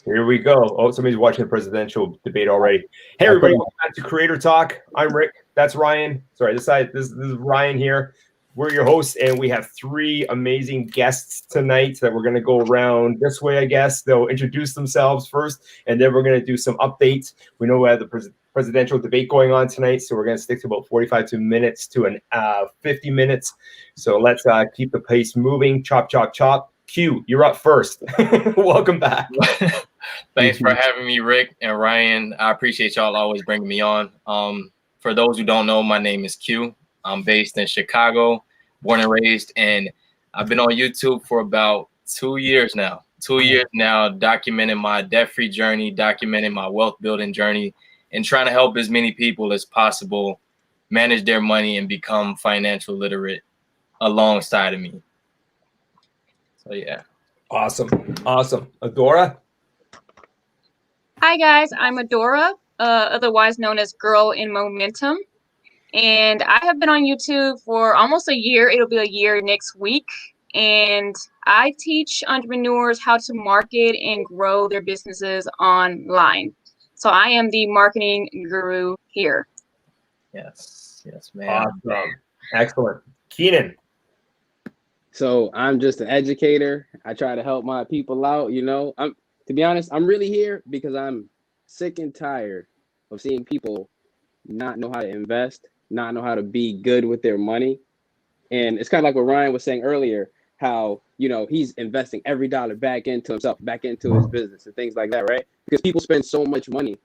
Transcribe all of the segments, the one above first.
Here we go. Oh, somebody's watching the presidential debate already. Hey, everybody, welcome back to Creator Talk. I'm Rick. That's Ryan. Sorry, this is Ryan here. We're your hosts, and we have three amazing guests tonight that we're going to go around this way, I guess. They'll introduce themselves first, and then we're going to do some updates. We know we have the presidential debate going on tonight, so we're going to stick to about 45 minutes to 50 minutes. So let's keep the pace moving. Chop, chop, chop. Q, you're up first. Welcome back. Thanks for having me, Rick and Ryan. I appreciate y'all always bringing me on. For those who don't know, my name is Q. I'm based in Chicago, born and raised, and I've been on YouTube for about 2 years now. 2 years now, documenting my debt-free journey, documenting my wealth-building journey, and trying to help as many people as possible manage their money and become financial literate alongside of me. So, yeah. Awesome. Adora? Hi, guys. I'm Adora, otherwise known as Girl in Momentum. And I have been on YouTube for almost a year. It'll be a year next week. And I teach entrepreneurs how to market and grow their businesses online. So I am the marketing guru here. Yes, ma'am. Awesome. Excellent. Kenan? So I'm just an educator. I try to help my people out. To be honest, I'm really here because I'm sick and tired of seeing people not know how to invest, not know how to be good with their money. And it's kind of like what Ryan was saying earlier, how, he's investing every dollar back into himself, back into his business and things like that, right? Because people spend so much money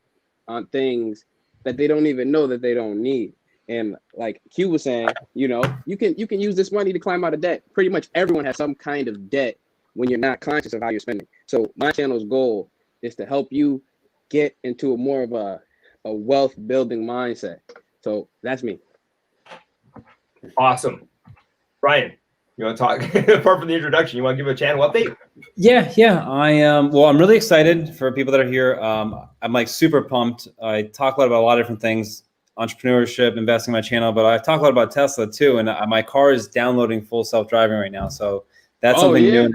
on things that they don't even know that they don't need. And like Q was saying, you can use this money to climb out of debt. Pretty much everyone has some kind of debt when you're not conscious of how you're spending. So my channel's goal is to help you get into more of a wealth building mindset. So that's me. Awesome. Ryan, you want to talk? Apart from the introduction, you want to give a channel update? Yeah. I'm really excited for people that are here. I'm like super pumped. I talk a lot about a lot of different things. Entrepreneurship, investing in my channel, but I talk a lot about Tesla too, and my car is downloading full self-driving right now, so that's something new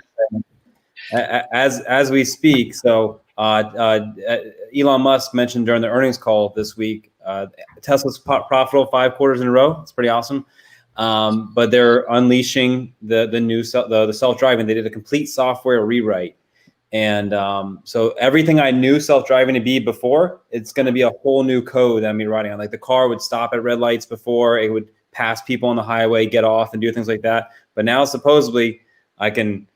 as we speak. So Elon Musk mentioned during the earnings call this week, Tesla's profitable 5 quarters in a row. It's pretty awesome, but they're unleashing the new the self-driving. They did a complete software rewrite. And so everything I knew self-driving to be before, it's going to be a whole new code that I'm writing on. Like the car would stop at red lights before, it would pass people on the highway, get off and do things like that. But now supposedly I can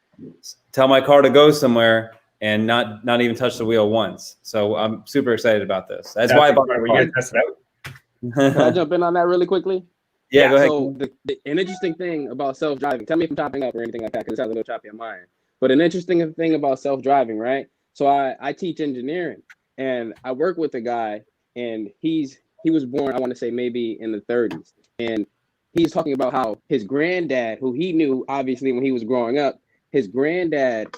tell my car to go somewhere and not even touch the wheel once. So I'm super excited about this. That's why I bought my car. Test it out. Can I jump in on that really quickly? Yeah, go ahead. So an interesting thing about self-driving, tell me if I'm chopping up or anything like that, because it sounds a little choppy on my end. But an interesting thing about self-driving, right? So I teach engineering, and I work with a guy, and he was born, I want to say maybe in the 30s. And he's talking about how his granddad, who he knew obviously when he was growing up, his granddad,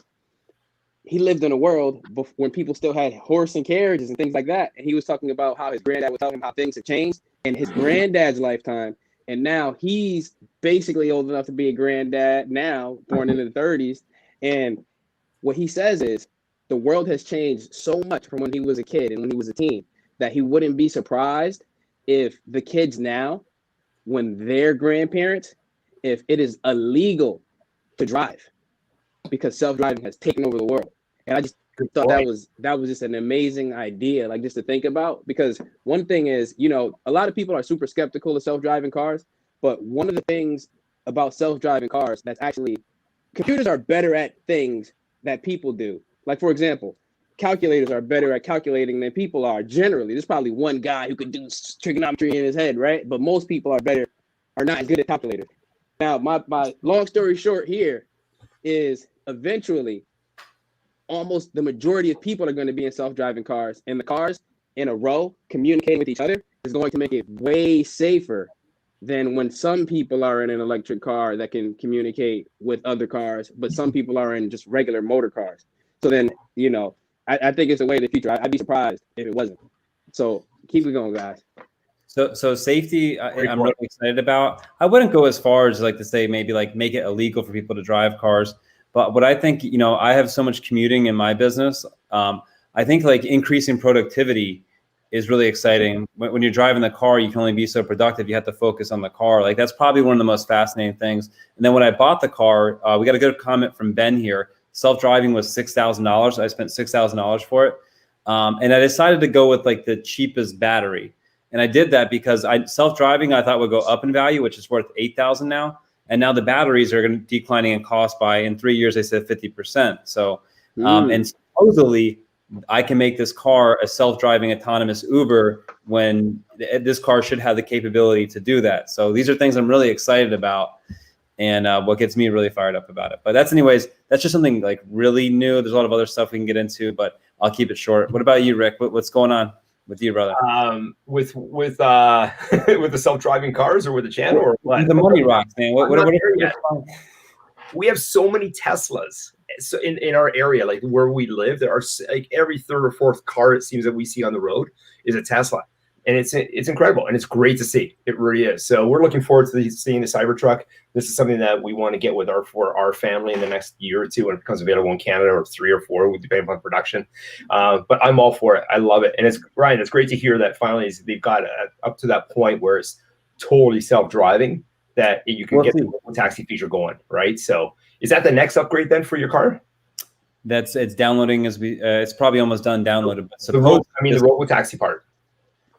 he lived in a world when people still had horse and carriages and things like that. And he was talking about how his granddad was telling him how things have changed in his granddad's lifetime. And now he's basically old enough to be a granddad now, born in the 30s. And what he says is the world has changed so much from when he was a kid and when he was a teen that he wouldn't be surprised if the kids now, when they're grandparents, if it is illegal to drive because self-driving has taken over the world. And I just thought that was just an amazing idea, like just to think about, because one thing is, a lot of people are super skeptical of self-driving cars, but one of the things about self-driving cars that's actually computers are better at things that people do. Like, for example, calculators are better at calculating than people are generally. There's probably one guy who could do trigonometry in his head, right? But most people are not as good at calculators. Now, my long story short here is eventually almost the majority of people are going to be in self-driving cars, and the cars in a row communicating with each other is going to make it way safer than when some people are in an electric car that can communicate with other cars, but some people are in just regular motor cars. So then, I think it's a way of the future. I'd be surprised if it wasn't. So keep it going, guys. So safety, I'm really excited about. I wouldn't go as far as like to say maybe like make it illegal for people to drive cars. But what I think, I have so much commuting in my business. I think like increasing productivity is really exciting. When you're driving the car, you can only be so productive. You have to focus on the car. Like that's probably one of the most fascinating things. And then when I bought the car, we got a good comment from Ben here. Self-driving was $6,000. I spent $6,000 for it. And I decided to go with like the cheapest battery. And I did that because self-driving I thought would go up in value, which is worth $8,000 now. And now the batteries are going to declining in cost by, in 3 years, they said 50%. So, and supposedly I can make this car a self-driving autonomous Uber when this car should have the capability to do that. So these are things I'm really excited about, and what gets me really fired up about it. But that's just something like really new. There's a lot of other stuff we can get into, but I'll keep it short. What about you, Rick? What's going on with you, brother? With the self-driving cars or with the channel or what? The money rocks, man. We have so many Teslas. So in our area, like where we live, there are like every third or fourth car it seems that we see on the road is a Tesla, and it's incredible and it's great to see. It really is. So we're looking forward to seeing the Cybertruck. This is something that we want to get with for our family in the next year or two when it becomes available in Canada, or 3 or 4, depending on production. But I'm all for it. I love it, and it's Ryan. It's great to hear that finally they've got up to that point where it's totally self-driving, that you can get the taxi feature going, right? So. Is that the next upgrade then for your car? It's downloading it's probably almost done downloaded. But the robo-taxi part.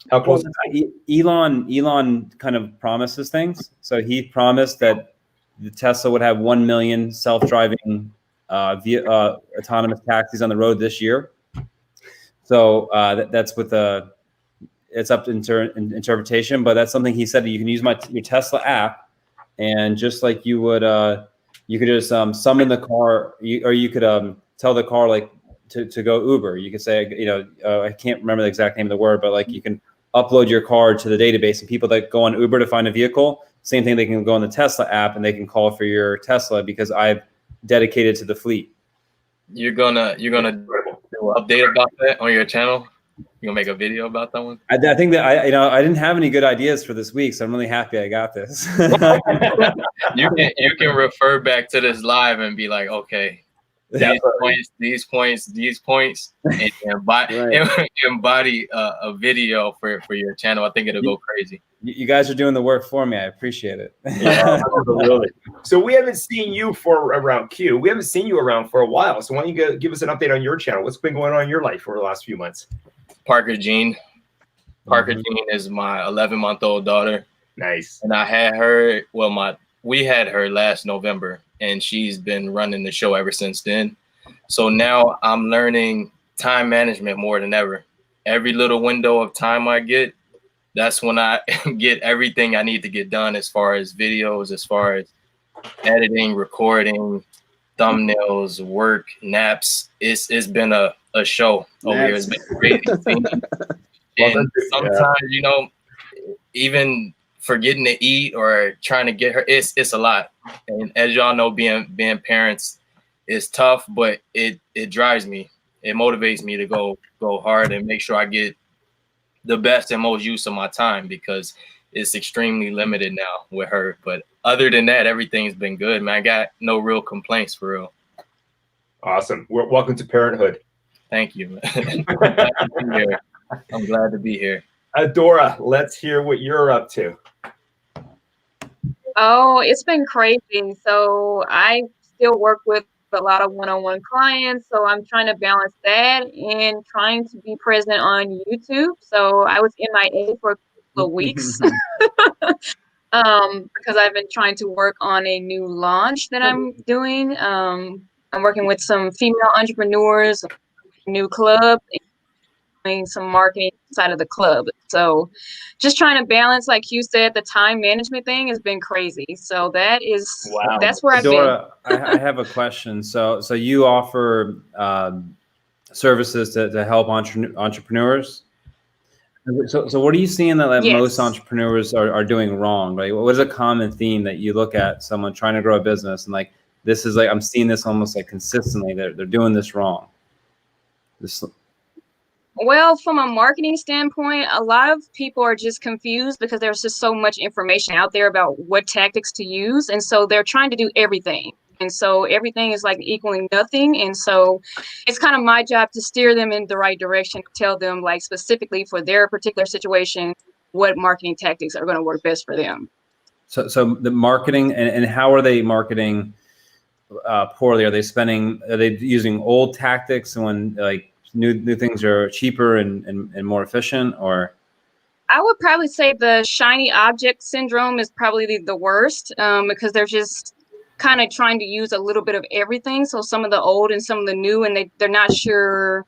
How close is that? Elon kind of promises things. So he promised that the Tesla would have 1 million self-driving autonomous taxis on the road this year. So that's with it's up to interpretation, but that's something he said. You can use your Tesla app, and just like you would. You could just summon the car, or you could tell the car like to go Uber. You could say, I can't remember the exact name of the word, but like you can upload your car to the database, and people that go on Uber to find a vehicle, same thing. They can go on the Tesla app and they can call for your Tesla because I've dedicated to the fleet. You're gonna do an update about that on your channel? You gonna make a video about that one? I think that I didn't have any good ideas for this week, so I'm really happy I got this. You can refer back to this live and be like, okay, these points, and embody a video for your channel. I think it'll go crazy. You guys are doing the work for me. I appreciate it. Yeah, absolutely. So we haven't seen you around Q. We haven't seen you around for a while. So why don't you give us an update on your channel? What's been going on in your life over the last few months? Parker Jean is my 11-month-old daughter. Nice. And I had her. We had her last November, and she's been running the show ever since then. So now I'm learning time management more than ever. Every little window of time I get, that's when I get everything I need to get done as far as videos, as far as editing, recording, thumbnails, work, naps. It's been a show over here. It's been crazy. And sometimes, even forgetting to eat or trying to get her, it's a lot. And as y'all know, being parents is tough, but it drives me. It motivates me to go hard and make sure I get the best and most use of my time, because it's extremely limited now with her. But other than that, everything's been good, man. I got no real complaints for real. Awesome. Welcome to parenthood. Thank you. I'm glad to be here. Adora, let's hear what you're up to. Oh, it's been crazy. So I still work with a lot of one-on-one clients. So I'm trying to balance that and trying to be present on YouTube. So I was MIA for a couple of weeks because I've been trying to work on a new launch that I'm doing. I'm working with some female entrepreneurs, a new club, doing some marketing side of the club. So just trying to balance, like you said, the time management thing has been crazy. So that's where I've been. I have a question. So you offer services to help entrepreneurs. So what are you seeing that most entrepreneurs are doing wrong? Right? What is a common theme that you look at someone trying to grow a business and like, this is like, I'm seeing this almost like consistently, they're doing this wrong. Well, from a marketing standpoint, a lot of people are just confused because there's just so much information out there about what tactics to use. And so they're trying to do everything. And so everything is like equaling nothing. And so it's kind of my job to steer them in the right direction, tell them like specifically for their particular situation, what marketing tactics are going to work best for them. So the marketing and how are they marketing poorly? Are they using old tactics when like new things are cheaper and more efficient, or? I would probably say the shiny object syndrome is probably the worst, because they're just kind of trying to use a little bit of everything. So some of the old and some of the new, and they're not sure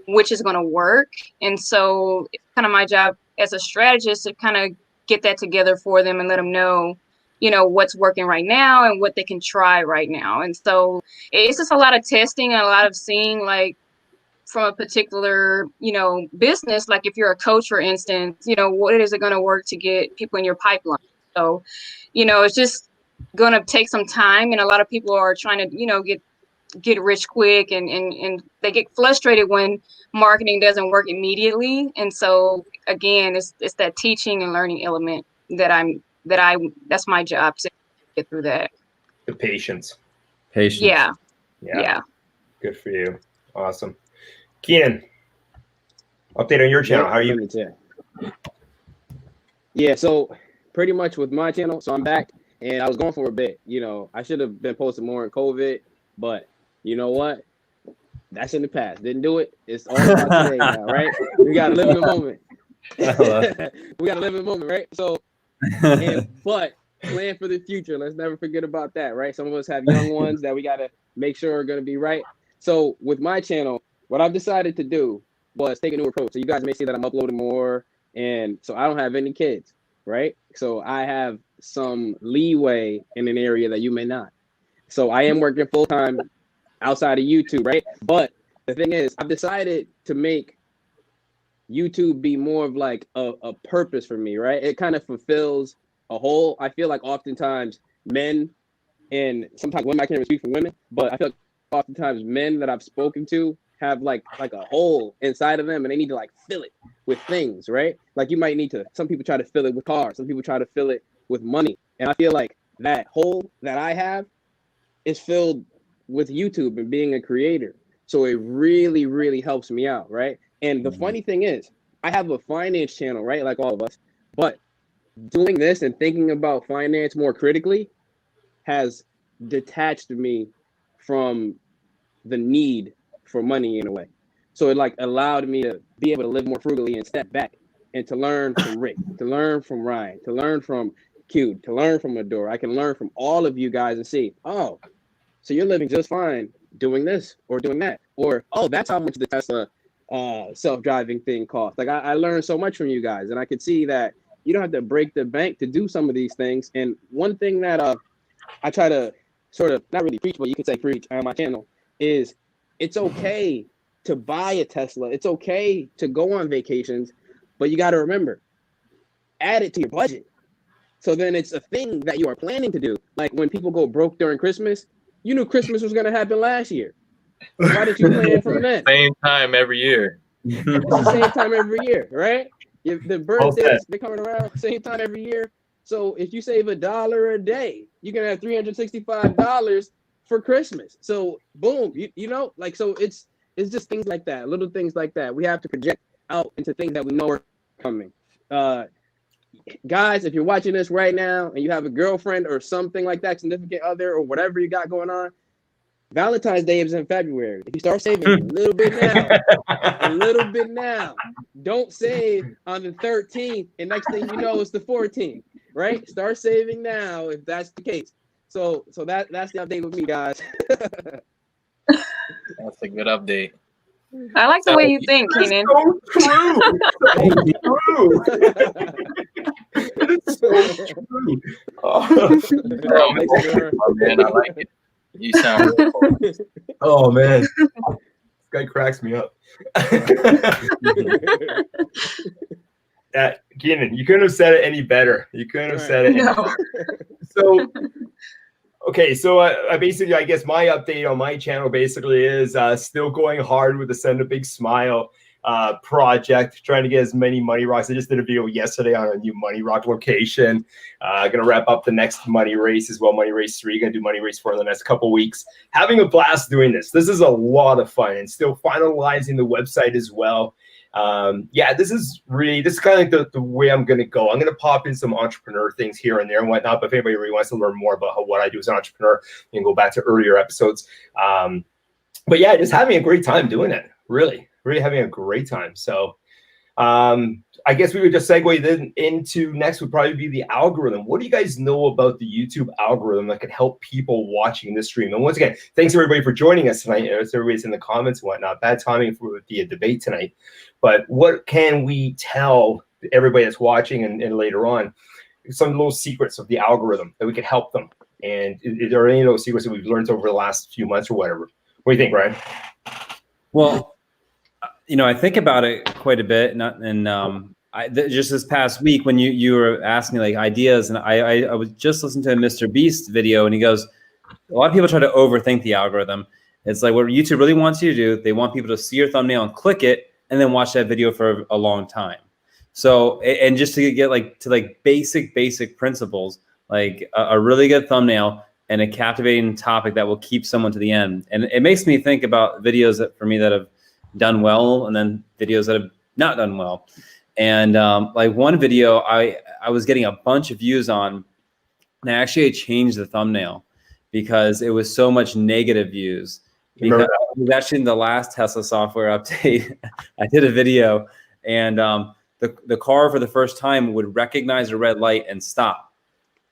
which is going to work. And so it's kind of my job as a strategist to kind of get that together for them and let them know, you know, what's working right now and what they can try right now. And so it's just a lot of testing and a lot of seeing, like, from a particular, you know, business, like if you're a coach, for instance, you know, what is it going to work to get people in your pipeline? So, you know, it's just going to take some time, and a lot of people are trying to, you know, get rich quick, and they get frustrated when marketing doesn't work immediately. And so again, it's that teaching and learning element that's my job to get through that. The patience. Yeah. Good for you. Awesome. Kenan, update on your channel. How are you? Yeah, so pretty much with my channel, so I'm back, and I was going for a bit. You know, I should have been posting more in COVID, but you know what? That's in the past. Didn't do it. It's all about today now, right? We got to live in the moment. We got to live in the moment, right? So, but plan for the future. Let's never forget about that, right? Some of us have young ones that we got to make sure are going to be right. So with my channel, what I've decided to do was take a new approach. So you guys may see that I'm uploading more, and so I don't have any kids, right? So I have some leeway in an area that you may not. So I am working full-time outside of YouTube, right? But the thing is, I've decided to make YouTube be more of like a purpose for me, right? It kind of fulfills a hole. I feel like oftentimes men, and sometimes women, I can't even speak for women, but I feel like oftentimes men that I've spoken to have like a hole inside of them, and they need to like fill it with things, right? Like you might need to, some people try to fill it with cars, some people try to fill it with money. And I feel like that hole that I have is filled with YouTube and being a creator. So it really, really helps me out, right? And the funny thing is, I have a finance channel, right? Like all of us, but doing this and thinking about finance more critically has detached me from the need for money in a way. So it like allowed me to be able to live more frugally and step back and to learn from Rick, to learn from Ryan, to learn from Q, to learn from Adora. I can learn from all of you guys and see, oh, so you're living just fine doing this or doing that, or oh, that's how much the Tesla self-driving thing costs. Like I learned so much from you guys, and I could see that you don't have to break the bank to do some of these things. And one thing that I try to sort of not really preach, but you could say preach on my channel is it's okay to buy a Tesla. It's okay to go on vacations, but you got to remember, add it to your budget. So then it's a thing that you are planning to do. Like when people go broke during Christmas, you knew Christmas was going to happen last year. Why did you plan from then? Same time every year. It's the same time every year, right? The birthdays, they're coming around same time every year. So if you save $1 a day, you're going to have $365 for Christmas. So boom, you know, like, so it's just things like that, little things like that. We have to project out into things that we know are coming. Guys, if you're watching this right now and you have a girlfriend or something like that, significant other or whatever you got going on, Valentine's Day is in February. If you start saving a little bit now, don't save on the 13th, and next thing you know, it's the 14th, right? Start saving now if that's the case. So that's the update with me, guys. That's a good update. I like the way you think, Kenan. So true. It's so true. Oh, man, I like it. You sound real cool. Oh man, this guy cracks me up. Kenan, you couldn't have said it any better. You couldn't have said it. No. So, okay, so I basically, I guess my update on my channel basically is still going hard with the Send a Big Smile. project, trying to get as many money rocks. I just did a video yesterday on a new money rock location. Gonna wrap up the next money race as well. Money race 3, gonna do money race 4 in the next couple weeks. Having a blast doing this. This is a lot of fun, and still finalizing the website as well. Yeah, this is kind of like the way I'm going to go. I'm going to pop in some entrepreneur things here and there and whatnot. But if anybody really wants to learn more about what I do as an entrepreneur, you can go back to earlier episodes. But yeah, just having a great time doing it. Really having a great time. So I guess we would just segue then into next would probably be the algorithm. What do you guys know about the YouTube algorithm that could help people watching this stream? And once again, thanks everybody for joining us tonight. As everybody's in the comments and whatnot. Bad timing for the debate tonight. But what can we tell everybody that's watching and later on? Some little secrets of the algorithm that we could help them. And is there any of those secrets that we've learned over the last few months or whatever? What do you think, Ryan? Well, I think about it quite a bit, just this past week when you were asking me like ideas, and I was just listening to a Mr. Beast video, and he goes, a lot of people try to overthink the algorithm. It's like what YouTube really wants you to do. They want people to see your thumbnail and click it, and then watch that video for a long time. So, and just to get to basic principles, like a really good thumbnail and a captivating topic that will keep someone to the end. And it makes me think about videos that for me that have done well, and then videos that have not done well. And like one video I was getting a bunch of views on, and I changed the thumbnail because it was so much negative views. Because it was actually in the last Tesla software update. I did a video, and the car for the first time would recognize a red light and stop.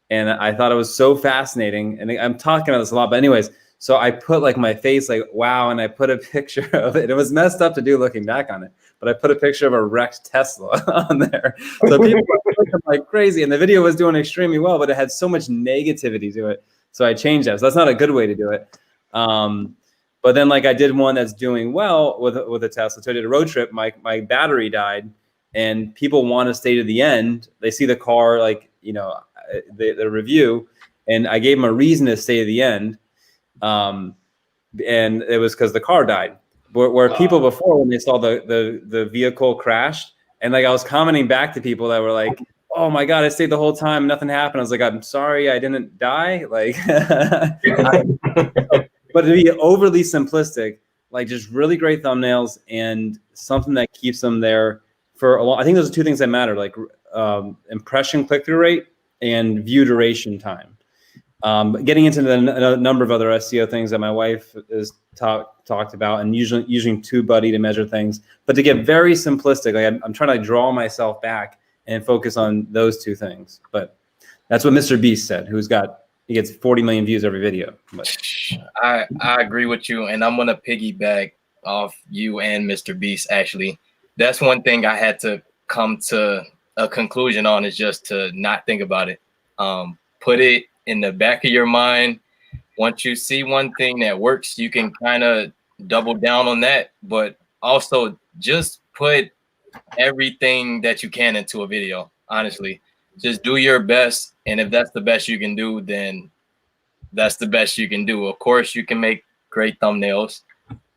And I thought it was so fascinating. And I'm talking about this a lot, but anyways, so I put like my face like, wow. And I put a picture of it. It was messed up to do looking back on it, but I put a picture of a wrecked Tesla on there. So people were looking like crazy, and the video was doing extremely well, but it had so much negativity to it. So I changed that. So that's not a good way to do it. But then like I did one that's doing well with a Tesla. So I did a road trip. My battery died, and people want to stay to the end. They see the car, like, the review, and I gave them a reason to stay to the end. And it was because the car died. Where people before, when they saw the vehicle crashed, and like I was commenting back to people that were like, oh my God, I stayed the whole time, nothing happened. I was like, I'm sorry, I didn't die. Like, but to be overly simplistic, like just really great thumbnails and something that keeps them there for a long. I think those are two things that matter, like impression click-through rate and view duration time. Getting into the number of other SEO things that my wife has talked about, and using TubeBuddy to measure things. But to get very simplistic, like I'm trying to draw myself back and focus on those two things. But that's what Mr. Beast said, he gets 40 million views every video. But I agree with you, and I'm gonna piggyback off you and Mr. Beast. Actually, that's one thing I had to come to a conclusion on, is just to not think about it. Put it in the back of your mind. Once you see one thing that works, you can kind of double down on that, but also just put everything that you can into a video. Honestly, just do your best, and if that's the best you can do, then that's the best you can do. Of course, you can make great thumbnails,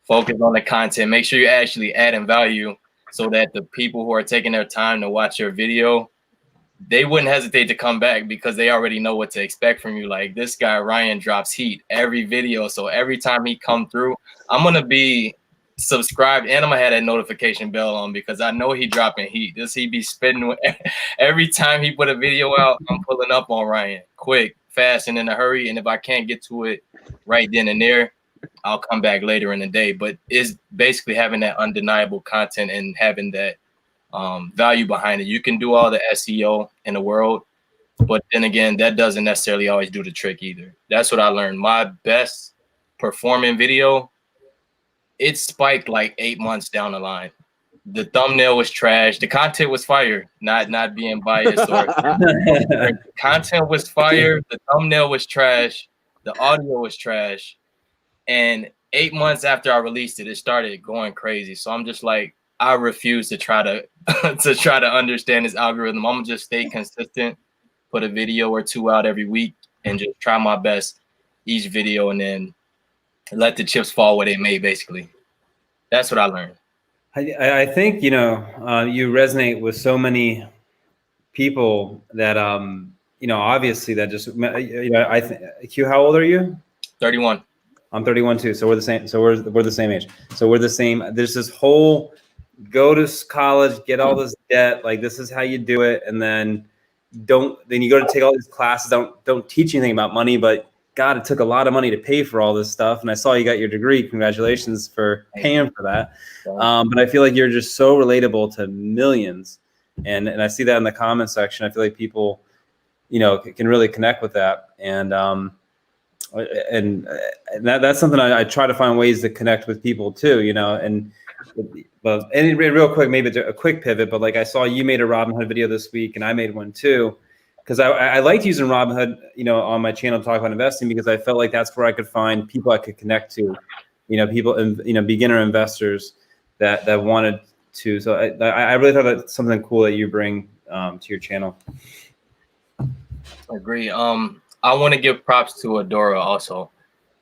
focus on the content, make sure you're actually adding value, so that the people who are taking their time to watch your video, they wouldn't hesitate to come back, because they already know what to expect from you. Like, this guy Ryan drops heat every video, so every time he come through, I'm gonna be subscribed, and I'm gonna have that notification bell on, because I know he dropping heat. He be spitting every time he put a video out. I'm pulling up on Ryan quick, fast, and in a hurry. And if I can't get to it right then and there, I'll come back later in the day. But it's basically having that undeniable content and having that value behind it. You can do all the SEO in the world, but then again, that doesn't necessarily always do the trick either. That's what I learned. My best performing video, it spiked like 8 months down the line. The thumbnail was trash. The content was fire. Not being biased. The content was fire. The thumbnail was trash. The audio was trash. And 8 months after I released it, it started going crazy. So I'm just like, I refuse to try to understand this algorithm. I'm gonna just stay consistent, put a video or two out every week, and just try my best each video, and then let the chips fall where they may. Basically, that's what I learned. I think, you resonate with so many people that, obviously that just, I think, Q, how old are you? 31. I'm 31 too. So we're the same. So we're the same age. So we're the same. There's this whole go to college, get all this debt. Like this is how you do it. And then you go to take all these classes. Don't teach anything about money, but God, it took a lot of money to pay for all this stuff. And I saw you got your degree. Congratulations for paying for that. But I feel like you're just so relatable to millions. And I see that in the comment section. I feel like people, can really connect with that. And that's something I try to find ways to connect with people too, and real quick, maybe it's a quick pivot, but like I saw you made a Robinhood video this week and I made one too. Because I liked using Robinhood, on my channel to talk about investing because I felt like that's where I could find people I could connect to, people and beginner investors that wanted to. So I really thought that's something cool that you bring to your channel. I agree. I want to give props to Adora also.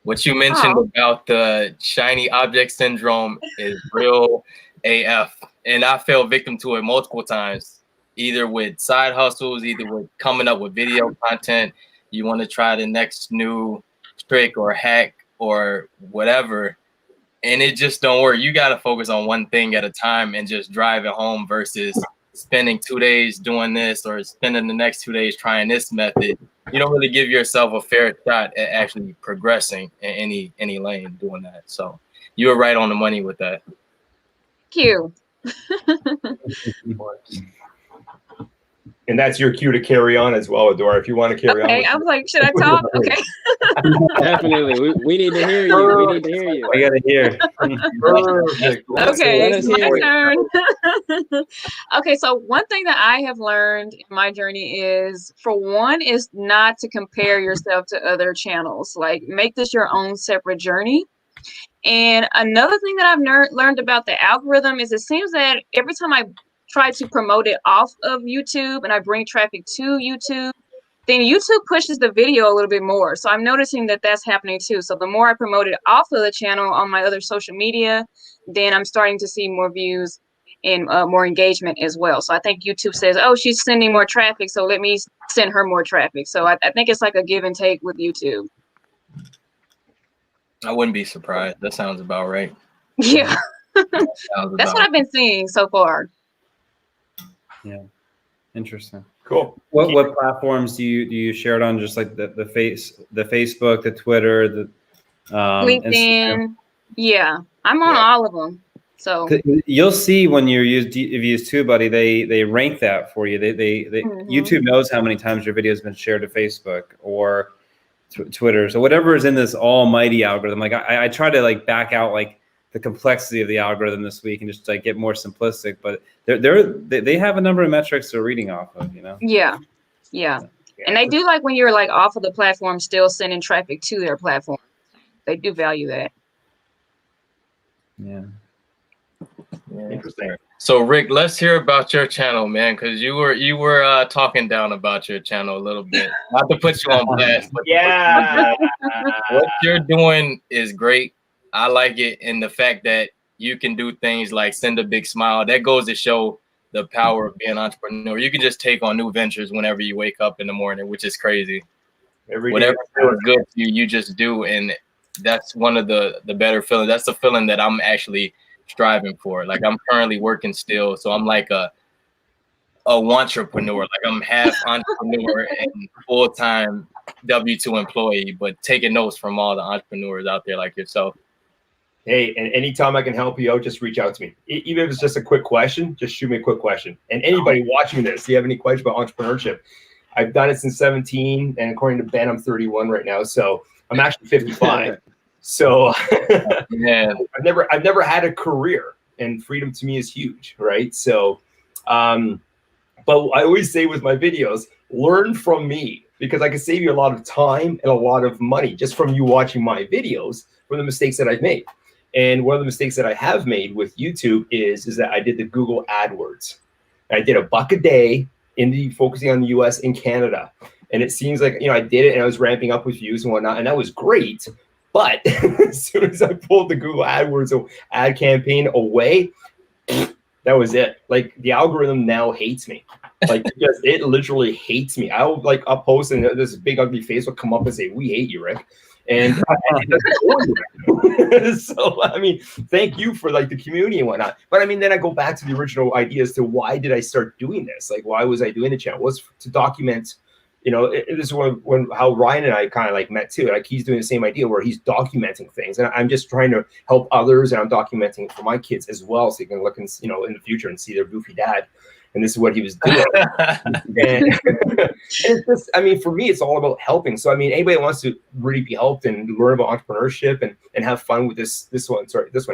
What you mentioned about the shiny object syndrome is real AF, and I fell victim to it multiple times. Either with side hustles, either with coming up with video content. You want to try the next new trick or hack or whatever, and it just don't work. You got to focus on one thing at a time and just drive it home versus spending 2 days doing this or spending the next 2 days trying this method. You don't really give yourself a fair shot at actually progressing in any lane doing that. So you were right on the money with that. Thank you. And that's your cue to carry on as well, Adora, if you want to carry on. Okay, I was like, should I talk? Okay. Definitely. We need to hear you. We need to hear you. I got to hear. Okay, it's my turn. Okay, so one thing that I have learned in my journey is, for one, is not to compare yourself to other channels. Like, make this your own separate journey. And another thing that I've learned about the algorithm is it seems that every time I try to promote it off of YouTube and I bring traffic to YouTube, then YouTube pushes the video a little bit more. So I'm noticing that that's happening too. So the more I promote it off of the channel on my other social media, then I'm starting to see more views and more engagement as well. So I think YouTube says, oh, she's sending more traffic, so let me send her more traffic. So I think it's like a give and take with YouTube. I wouldn't be surprised. That sounds about right. Yeah. That's what I've been seeing so far. Yeah, interesting. Cool. What platforms do you share it on? Just like the Facebook, the Twitter, the LinkedIn. Instagram? Yeah, I'm on all of them. So you'll see when if you use TubeBuddy, they rank that for you. They YouTube knows how many times your video has been shared to Facebook or Twitter. So whatever is in this almighty algorithm, like I try to like back out like the complexity of the algorithm this week and just like get more simplistic, but they have a number of metrics they're reading off of, Yeah. And they do like when you're like off of the platform, still sending traffic to their platform. They do value that. Yeah. Interesting. So Rick, let's hear about your channel, man, because you were talking down about your channel a little bit. Not to put you on blast, but what you're doing is great. I like it in the fact that you can do things like send a big smile. That goes to show the power of being an entrepreneur. You can just take on new ventures whenever you wake up in the morning, which is crazy. Whatever feels good to you, you just do. And that's one of the better feelings. That's the feeling that I'm actually striving for. Like I'm currently working still. So I'm like a entrepreneur. Like I'm half entrepreneur and full-time W-2 employee, but taking notes from all the entrepreneurs out there like yourself. Hey, and anytime I can help you out, just reach out to me. Even if it's just a quick question, just shoot me a quick question. And anybody watching this, do you have any questions about entrepreneurship? I've done it since 17, and according to Ben, I'm 31 right now. So I'm actually 55. So yeah. I've never had a career, and freedom to me is huge, right? So, but I always say with my videos, learn from me, because I can save you a lot of time and a lot of money just from you watching my videos from the mistakes that I've made. And one of the mistakes that I have made with YouTube is that I did the Google AdWords. I did $1 a day focusing on the US and Canada. And it seems like, I did it and I was ramping up with views and whatnot, and that was great. But as soon as I pulled the Google AdWords ad campaign away, that was it. Like the algorithm now hates me, like because it literally hates me. I'll like up post and this big ugly face will come up and say, "We hate you, Rick." And so I mean, thank you for like the community and whatnot. But I mean, then I go back to the original idea as to why did I start doing this? Like, why was I doing the channel? It was to document. You know, this is when how Ryan and I kind of like met too. Like he's doing the same idea where he's documenting things, and I'm just trying to help others, and I'm documenting for my kids as well, so you can look and in the future and see their goofy dad. And this is what he was doing. and it's just, I mean, for me, it's all about helping. So I mean, anybody that wants to really be helped and learn about entrepreneurship and have fun with this one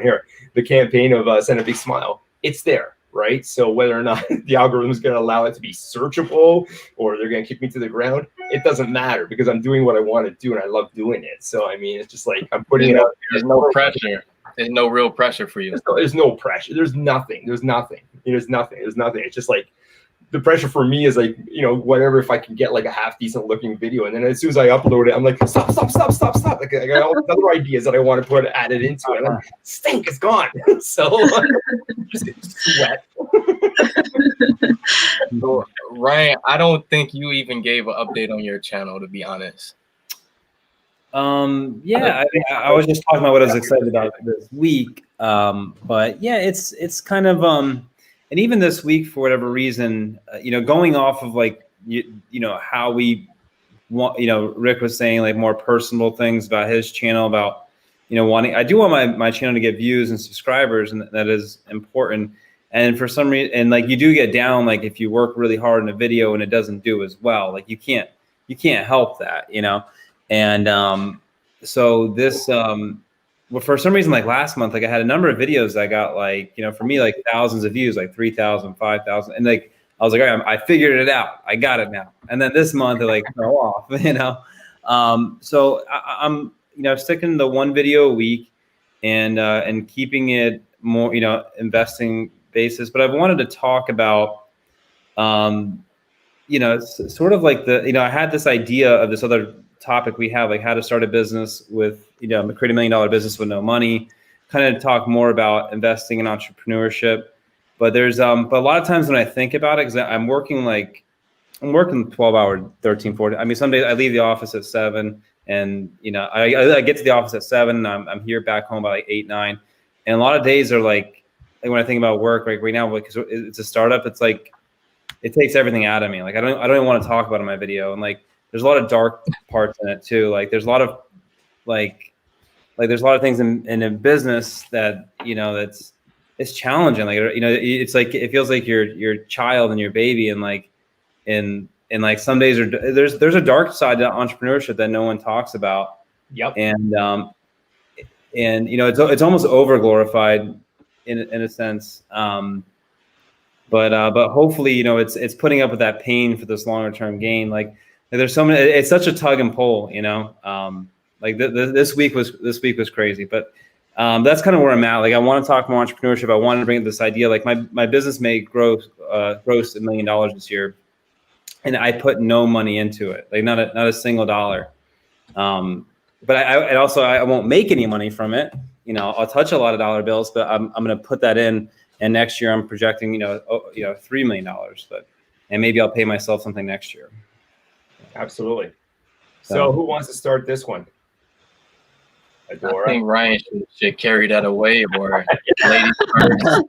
here, the campaign of Send a Big Smile, it's there. Right. So whether or not the algorithm is going to allow it to be searchable or they're going to kick me to the ground, it doesn't matter because I'm doing what I want to do and I love doing it. So, I mean, it's just like I'm putting it out. There's no pressure. There's no real pressure for you. There's no pressure. There's nothing. There's nothing. There's nothing. It's just like the pressure for me is like, whatever, if I can get like a half decent looking video. And then as soon as I upload it, I'm like, stop. Like I got all these other ideas that I want to put added into it. And I'm like, stink, it's gone. So just sweat. So, Ryan, I don't think you even gave an update on your channel, to be honest. Yeah, I was just talking about what I was excited about this week. But yeah, it's kind of and even this week, for whatever reason, going off of like how we want, Rick was saying like more personal things about his channel, about wanting. I do want my channel to get views and subscribers, and that is important. And for some reason, and like you do get down, like if you work really hard in a video and it doesn't do as well, like you can't help that, And so this, well, for some reason, like last month, like I had a number of videos that got like, for me, like thousands of views, like 3,000, 5,000. And like, I was like, all right, I figured it out. I got it now. And then this month, they're like, fell off, So I'm, sticking to one video a week and keeping it more, investing basis. But I've wanted to talk about, sort of like I had this idea of this other topic we have, like how to start a business with, create $1 million business with no money, kind of talk more about investing in entrepreneurship. But there's, but a lot of times when I think about it, because I'm working 12-hour, 13, 14. I mean, some days I leave the office at 7 and, I get to the office at 7 and I'm here back home by like 8, 9. And a lot of days are like when I think about work, like right now, because it's a startup, it's like, it takes everything out of me. Like, I don't even want to talk about it in my video. And like, there's a lot of dark parts in it too. Like there's a lot of there's a lot of things in a business that, it's challenging. Like, it's like, it feels like your child and your baby. And like, and like some days there's a dark side to entrepreneurship that no one talks about. Yep. And it's almost over glorified in a sense. But hopefully, it's putting up with that pain for this longer term gain. Like there's so many, it's such a tug and pull, like this week was crazy, but that's kind of where I'm at. Like I want to talk more entrepreneurship. I want to bring up this idea, like my business may gross $1 million this year. And I put no money into it, like not a single dollar. But I won't make any money from it. I'll touch a lot of dollar bills, but I'm going to put that in. And next year I'm projecting, $3 million, and maybe I'll pay myself something next year. Absolutely. So who wants to start this one? Adora? I think Ryan should carry that away, or ladies first.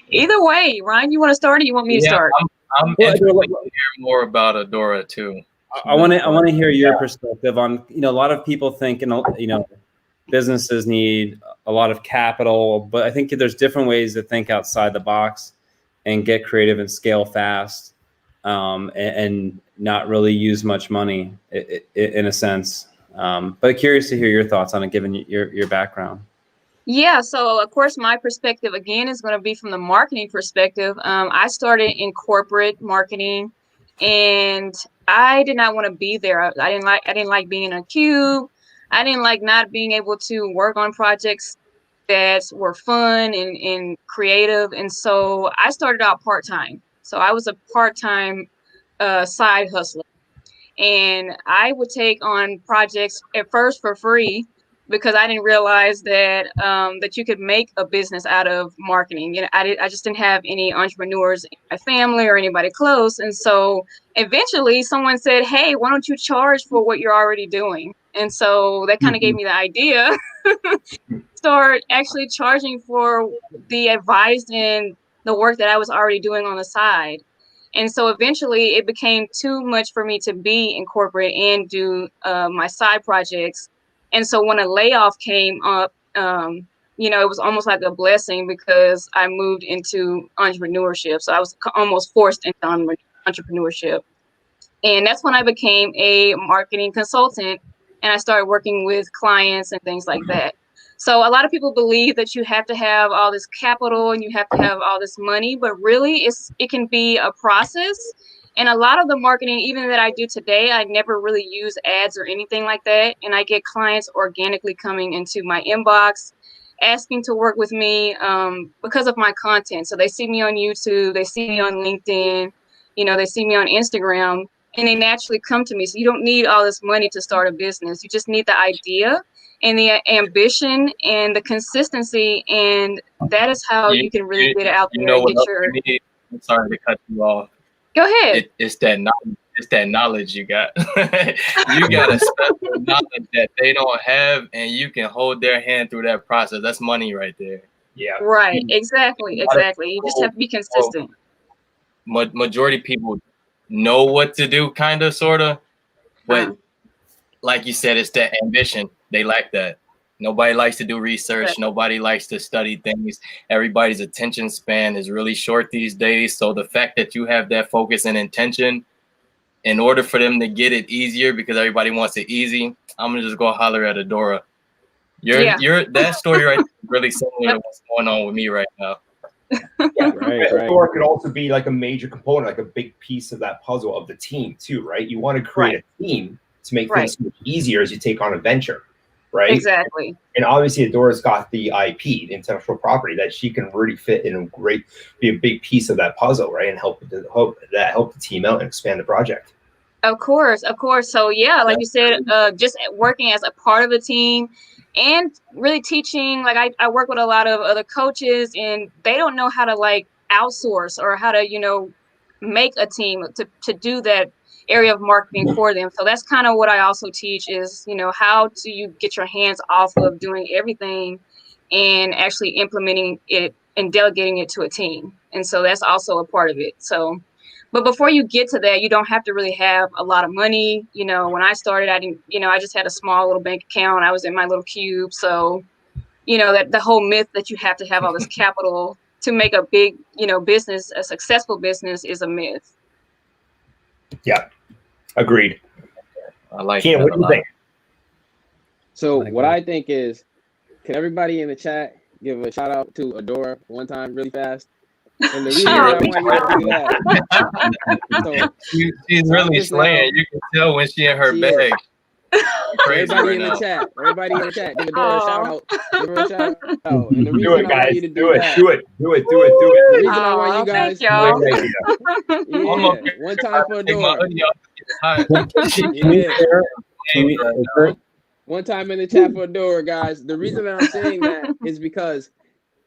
Either way, Ryan, you want to start or you want me to start? I'm interested to hear more about Adora too. I want to hear your perspective on, a lot of people think, businesses need a lot of capital, but I think there's different ways to think outside the box and get creative and scale fast, and not really use much money in a sense. But curious to hear your thoughts on it, given your background. Yeah, so of course my perspective again is going to be from the marketing perspective. I started in corporate marketing, and I did not want to be there. I didn't like being in a cube. I didn't like not being able to work on projects that were fun and creative. And so I started out part-time. So I was a part-time side hustler. And I would take on projects at first for free, because I didn't realize that that you could make a business out of marketing. You know, I just didn't have any entrepreneurs in my family or anybody close. And so eventually someone said, hey, why don't you charge for what you're already doing? And so that kind of gave me the idea. Start actually charging for the advice and the work that I was already doing on the side. And so eventually it became too much for me to be in corporate and do my side projects. And so when a layoff came up, you know, it was almost like a blessing because I moved into entrepreneurship. So I was almost forced into entrepreneurship. And that's when I became a marketing consultant and I started working with clients and things like that. So a lot of people believe that you have to have all this capital and you have to have all this money, but really it can be a process. And a lot of the marketing, even that I do today, I never really use ads or anything like that. And I get clients organically coming into my inbox, asking to work with me because of my content. So they see me on YouTube, they see me on LinkedIn, you know, they see me on Instagram, and they naturally come to me. So you don't need all this money to start a business. You just need the idea and the ambition and the consistency, and that is how you can really get it out there and get your. I'm sorry to cut you off. Go ahead. It's that knowledge. It's that knowledge you got. You got a special knowledge that they don't have, and you can hold their hand through that process. That's money right there. Yeah. Right. Exactly. You just have to be consistent. Majority people know what to do, kind of, sort of, but like you said, it's that ambition. They lack that. Nobody likes to do research. Right. Nobody likes to study things. Everybody's attention span is really short these days. So the fact that you have that focus and intention, in order for them to get it easier, because everybody wants it easy, I'm gonna just go holler at Adora. You're that story right is really similar to what's going on with me right now. Yeah, Adora could also be like a major component, like a big piece of that puzzle of the team too, right? You want to create a team to make things much easier as you take on a venture, right? Exactly. And obviously Adora's got the IP, the intellectual property, that she can really fit in be a big piece of that puzzle, right? And help the team out and expand the project. Of course. So yeah, like you said, just working as a part of a team and really teaching. Like I work with a lot of other coaches and they don't know how to like outsource or how to, you know, make a team to do that area of marketing for them. So that's kind of what I also teach is, you know, how do you get your hands off of doing everything and actually implementing it and delegating it to a team. And so that's also a part of it. So, but before you get to that, you don't have to really have a lot of money. You know, when I started, I didn't, you know, I just had a small little bank account. I was in my little cube. So, you know, that the whole myth that you have to have all this capital to make a big, you know, business, a successful business is a myth. Yeah, agreed. I like Kenan, what do you think? So what I think is, can everybody in the chat give a shout out to Adora one time really fast? And the reason I want you to do that, she's really slaying. You can tell when she in her bag. Everybody in the chat, give Adora a shout out. Give her a shout out. And the reason do it, guys. You to do it. That, do it. The reason I want you guys to one time for Adora. One time in the chat for Adora, guys. The reason that I'm saying that is because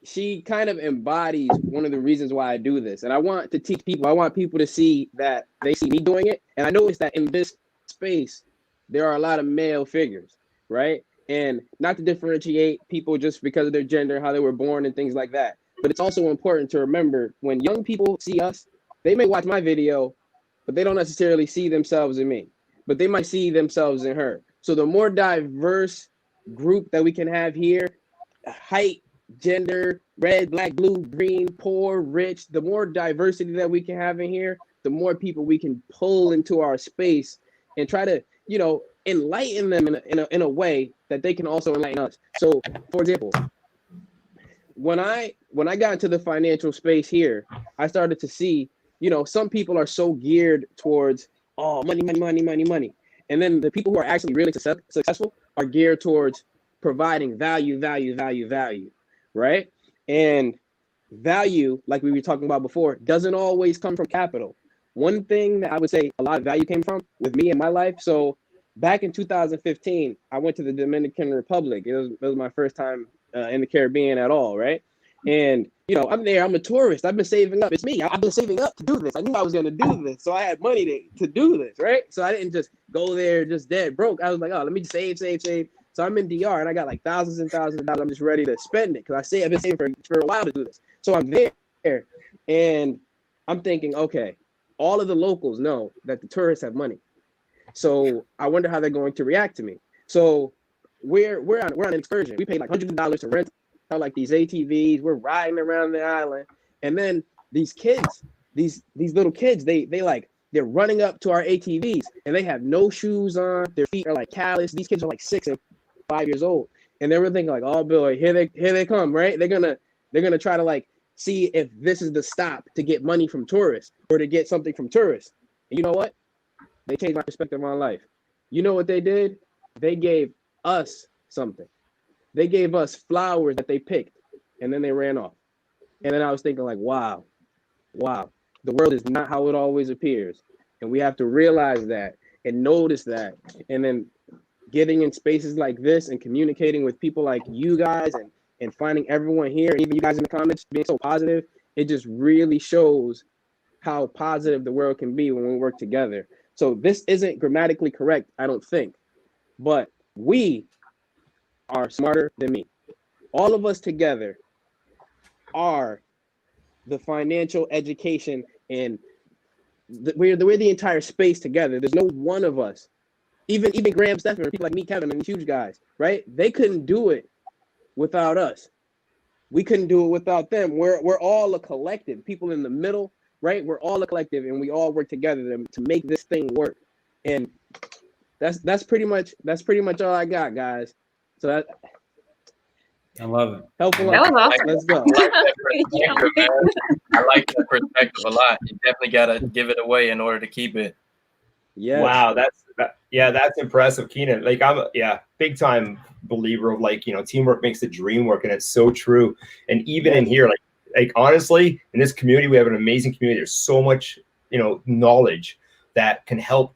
she kind of embodies one of the reasons why I do this. And I want to teach people, I want people to see that they see me doing it. And I noticed that in this space, there are a lot of male figures, right? And not to differentiate people just because of their gender, how they were born and things like that. But it's also important to remember when young people see us, they may watch my video, but they don't necessarily see themselves in me, but they might see themselves in her. So the more diverse group that we can have here, height, gender, red, black, blue, green, poor, rich, the more diversity that we can have in here, the more people we can pull into our space and try to, you know, enlighten them in a way that they can also enlighten us. So, for example, when I got into the financial space here, I started to see, you know, some people are so geared towards, oh, money. And then the people who are actually really successful are geared towards providing value, right? And value, like we were talking about before, doesn't always come from capital. One thing that I would say a lot of value came from with me in my life. So back in 2015, I went to the Dominican Republic. It was my first time in the Caribbean at all, right? And I'm there. I'm a tourist. I've been saving up. It's me. I've been saving up to do this. I knew I was going to do this, so I had money to do this, right? So I didn't just go there just dead broke. I was like, oh, let me just save. So I'm in DR and I got like thousands and thousands of dollars. I'm just ready to spend it because I've been saving for a while to do this. So I'm there and I'm thinking, okay, all of the locals know that the tourists have money. So I wonder how they're going to react to me. So we're on an excursion. We paid like hundreds of dollars to rent out like these ATVs. We're riding around the island, and then these kids, these little kids, they're running up to our ATVs, and they have no shoes on. Their feet are like callous. These kids are like 6 and 5 years old, and they were thinking like, oh boy, here they come, right? They're gonna try to like see if this is the stop to get money from tourists or to get something from tourists. And you know what? They changed my perspective on life. You know what they did? They gave us something. They gave us flowers that they picked, and then they ran off. And then I was thinking like, wow, the world is not how it always appears. And we have to realize that and notice that. And then getting in spaces like this and communicating with people like you guys and finding everyone here, and even you guys in the comments being so positive, it just really shows how positive the world can be when we work together. So this isn't grammatically correct, I don't think, but we are smarter than me. All of us together are the financial education, and we're the entire space together. There's no one of us, even Graham, Stephen, or people like me, Kevin, and huge guys, right? They couldn't do it without us. We couldn't do it without them. We're all a collective. People in the middle, right? We're all a collective, and we all work together to make this thing work. And that's pretty much all I got, guys. So that I love it. Helpful. That was awesome. Let's go. I like that perspective a lot. You definitely gotta give it away in order to keep it. Yeah. Wow, that's impressive, Kenan. Like I'm a big time believer of like, teamwork makes the dream work, and it's so true. And even in here, like honestly, in this community, we have an amazing community. There's so much, knowledge that can help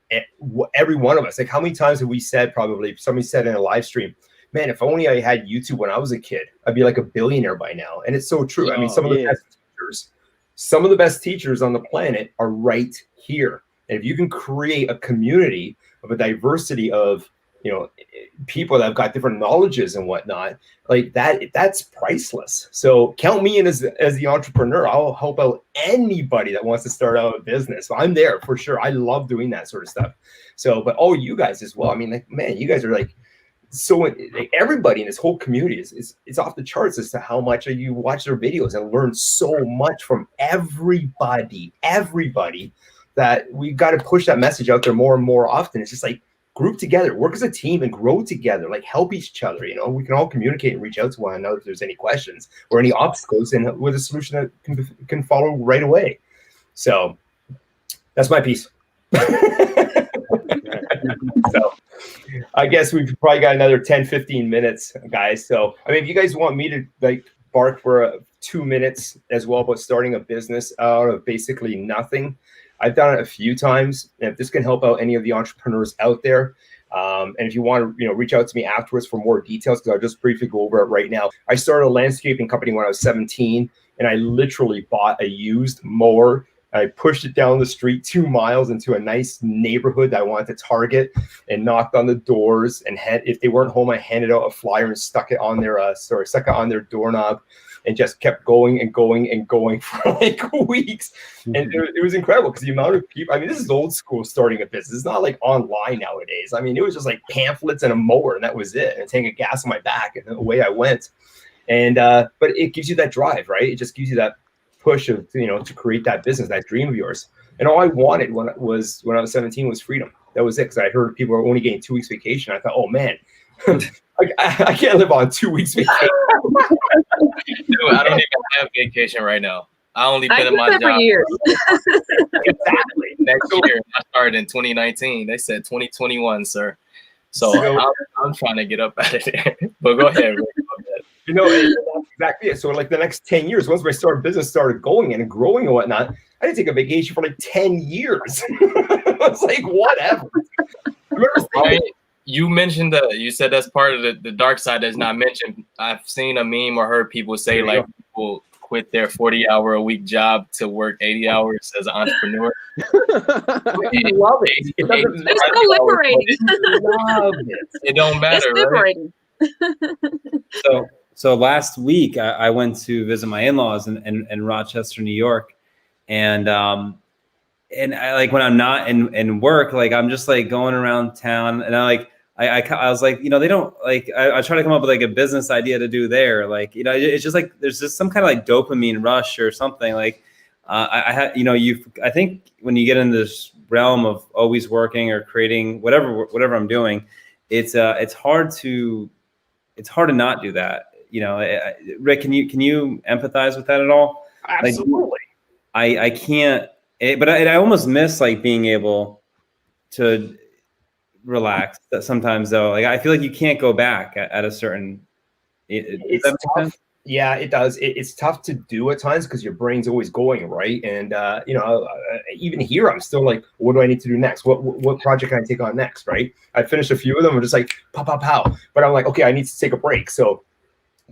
every one of us. Like how many times have we said, probably somebody said in a live stream, man, if only I had YouTube when I was a kid, I'd be like a billionaire by now. And it's so true. I mean, some of the best teachers on the planet are right here. And if you can create a community of a diversity of, people that have got different knowledges and whatnot, like that's priceless. So count me in as the entrepreneur. I'll help out anybody that wants to start out a business. So I'm there for sure. I love doing that sort of stuff. So, but all you guys as well. I mean, like, man, you guys are like, so like, everybody in this whole community is off the charts as to how much you watch their videos and learn so much from everybody, that we've got to push that message out there more and more often. It's just like, group together, work as a team and grow together, like help each other. We can all communicate and reach out to one another if there's any questions or any obstacles, and with a solution that can follow right away. So that's my piece. So I guess we've probably got another 10-15 minutes, guys. So I mean, if you guys want me to like bark for 2 minutes as well about starting a business out of basically nothing, I've done it a few times, and if this can help out any of the entrepreneurs out there, and if you want to, reach out to me afterwards for more details, because I'll just briefly go over it right now. I started a landscaping company when I was 17, and I literally bought a used mower. I pushed it down the street 2 miles into a nice neighborhood that I wanted to target, and knocked on the doors. And if they weren't home, I handed out a flyer and stuck it on their doorknob. And just kept going and going and going for like weeks. And it was incredible because the amount of people, I mean, this is old school starting a business. It's not like online nowadays. I mean, it was just like pamphlets and a mower, and that was it. And a tank of gas on my back, and away I went. And, but it gives you that drive, right? It just gives you that push of, to create that business, that dream of yours. And all I wanted when I was 17 was freedom. That was it. Because I heard people were only getting 2 weeks vacation. I thought, oh man, I can't live on 2 weeks vacation. Dude, I don't even have vacation right now. I only been in my job for years. Exactly. Next year, I started in 2019. They said 2021, sir. So I'm trying to get up out of there. But go ahead, Rick. Exactly it. So like the next 10 years, once my business started going and growing and whatnot, I didn't take a vacation for like 10 years. I was like, whatever. You mentioned you said that's part of the dark side that's not mentioned. I've seen a meme or heard people say like people quit their 40-hour-a-week job to work 80 hours as an entrepreneur. I love it. It's so liberating. It don't matter, it's liberating. Right? So last week I went to visit my in-laws in Rochester, New York, and I, like when I'm not in work, like I'm just like going around town, and I was like, they don't like, I try to come up with like a business idea to do there. Like, it's just like, there's just some kind of like dopamine rush or something. Like, I think when you get in this realm of always working or creating whatever I'm doing, it's hard to not do that. Rick, can you empathize with that at all? Absolutely. Like, I can't, but I almost miss like being able to relax sometimes though. Like I feel like you can't go back at a certain. It's tough. Yeah, it does. It's tough to do at times because your brain's always going, right? And even here, I'm still like, what do I need to do next? What project can I take on next? Right? I finished a few of them. I'm just like pow pow pow. But I'm like, okay, I need to take a break. So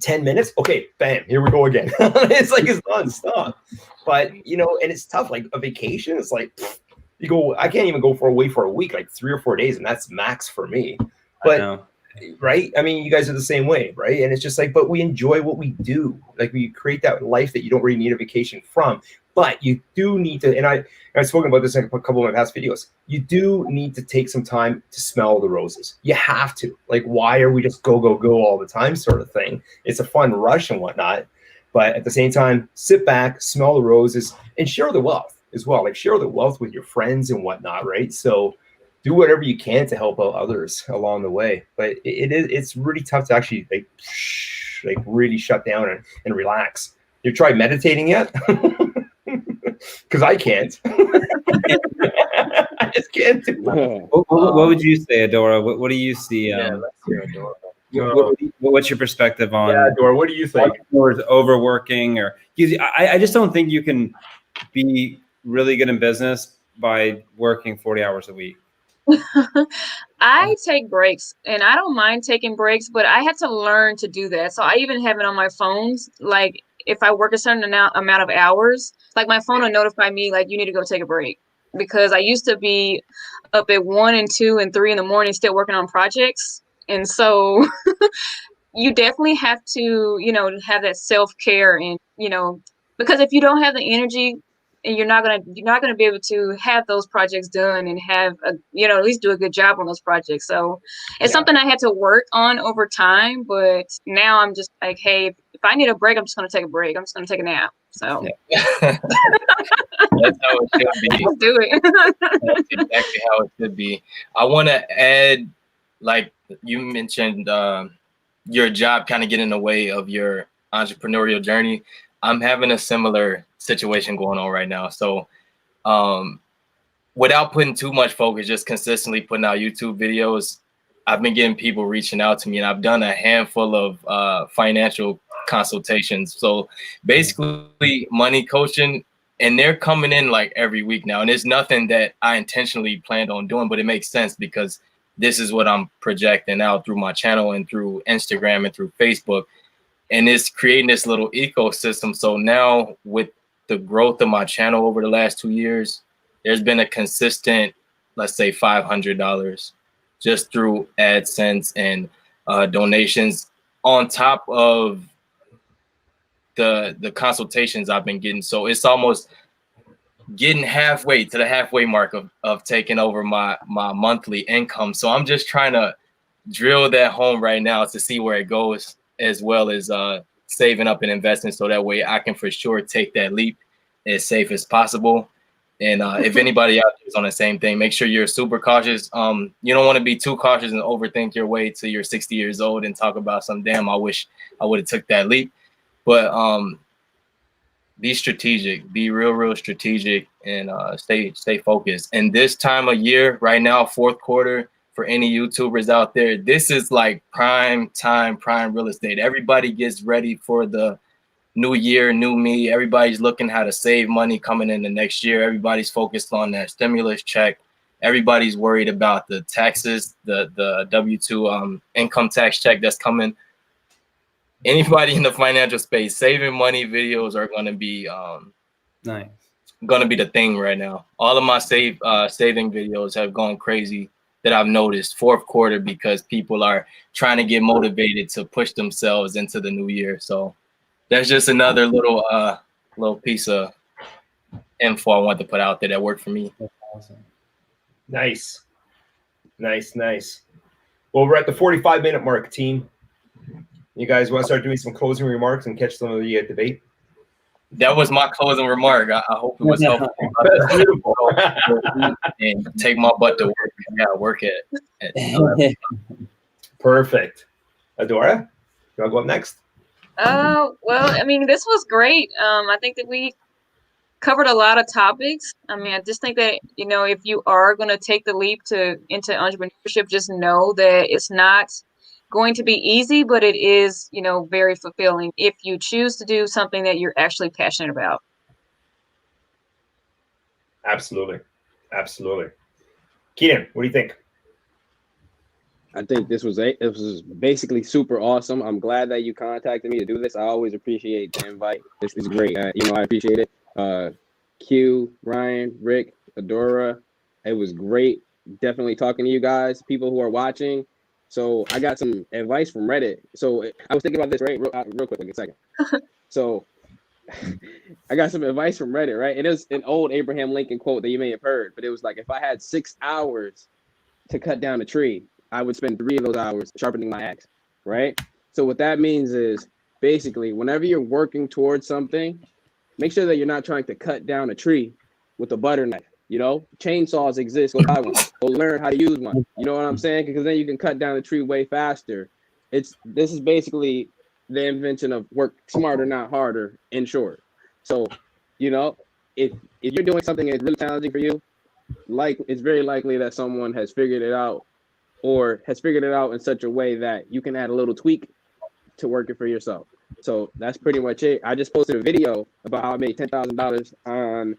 10 minutes. Okay, bam, here we go again. It's like it's nonstop. But and it's tough. Like a vacation, it's like. You go, I can't even go away for a week, like 3 or 4 days, and that's max for me. But right, I mean, you guys are the same way, right? And it's just like, but we enjoy what we do. Like we create that life that you don't really need a vacation from. But you do need to, and I've spoken about this in a couple of my past videos. You do need to take some time to smell the roses. You have to. Like, why are we just go all the time, sort of thing? It's a fun rush and whatnot, but at the same time, sit back, smell the roses, and share the wealth as well. Like share the wealth with your friends and whatnot, right? So do whatever you can to help out others along the way. But it's really tough to actually like really shut down and relax. You tried meditating yet? Because I can't. I just can't do it. What would you say, Adora? What do you see? Let's hear Adora. What's your perspective on? Yeah, Adora, what do you think? Overworking, or I just don't think you can be really good in business by working 40 hours a week. I take breaks, and I don't mind taking breaks, but I had to learn to do that. So I even have it on my phones. Like if I work a certain amount of hours, like my phone will notify me, like you need to go take a break. Because I used to be up at 1 and 2 and 3 in the morning still working on projects. And so you definitely have to, have that self-care and, because if you don't have the energy, and you're not gonna be able to have those projects done and have at least do a good job on those projects. So it's something I had to work on over time, but now I'm just like, hey, if I need a break, I'm just gonna take a break. I'm just gonna take a nap. So that's how it should be. Let's do it. That's exactly how it should be. I want to add, like you mentioned, your job kind of getting in the way of your entrepreneurial journey. I'm having a similar situation going on right now. So without putting too much focus, just consistently putting out YouTube videos, I've been getting people reaching out to me, and I've done a handful of financial consultations. So basically money coaching, and they're coming in like every week now. And it's nothing that I intentionally planned on doing, but it makes sense because this is what I'm projecting out through my channel and through Instagram and through Facebook. And it's creating this little ecosystem. So now with the growth of my channel over the last 2 years, there's been a consistent, let's say $500 just through AdSense and donations on top of the consultations I've been getting. So it's almost getting halfway to the halfway mark of taking over my monthly income. So I'm just trying to drill that home right now to see where it goes, as well as saving up and investing, so that way I can for sure take that leap as safe as possible. And if anybody out there is on the same thing, make sure you're super cautious. You don't want to be too cautious and overthink your way to you're 60 years old and talk about some damn, I wish I would have took that leap. But be strategic, be real strategic, and stay focused. And this time of year right now, fourth quarter, for any YouTubers out there, this is like prime time, prime real estate. Everybody gets ready for the new year, new me. Everybody's looking how to save money coming in the next year. Everybody's focused on that stimulus check. everybody's worried about the taxes, the W-2 income tax check that's coming. Anybody in the financial space, saving money videos are going to be Nice. going to be the thing right now. All of my saving videos have gone crazy that I've noticed fourth quarter, because people are trying to get motivated to push themselves into the new year. So that's just another little piece of info I want to put out there that worked for me. That's awesome. Nice. Well, we're at the 45-minute mark, team. You guys want to start doing some closing remarks and catch some of the debate? That was my closing remark. I hope it was helpful. And take my butt to work. I gotta work at Perfect. Adora, you want to go up next? Well, I mean, this was great. I think that we covered a lot of topics. I mean, I just think that, you know, if you are going to take the leap into entrepreneurship, just know that it's not going to be easy, but it is, you know, very fulfilling if you choose to do something that you're actually passionate about. Absolutely. Kenan, what do you think? I think this was basically super awesome. I'm glad that you contacted me to do this. I always appreciate the invite. This is great. You know, I appreciate it. Q, Ryan, Rick, Adora. It was great. Definitely talking to you guys, people who are watching. So I got some advice from Reddit. So I was thinking about this real quick, like a second. So I got some advice from Reddit, right? It is an old Abraham Lincoln quote that you may have heard, but it was like, if I had 6 hours to cut down a tree, I would spend 3 of those hours sharpening my axe, right? So what that means is basically whenever you're working towards something, make sure that you're not trying to cut down a tree with a butter knife. You know, chainsaws exist. Go buy one. Go learn how to use one. You know what I'm saying? Because then you can cut down the tree way faster. This is basically the invention of work smarter, not harder, in short. So, you know, if you're doing something that's really challenging for you, like it's very likely that someone has figured it out, or has figured it out in such a way that you can add a little tweak to work it for yourself. So that's pretty much it. I just posted a video about how I made $10,000 on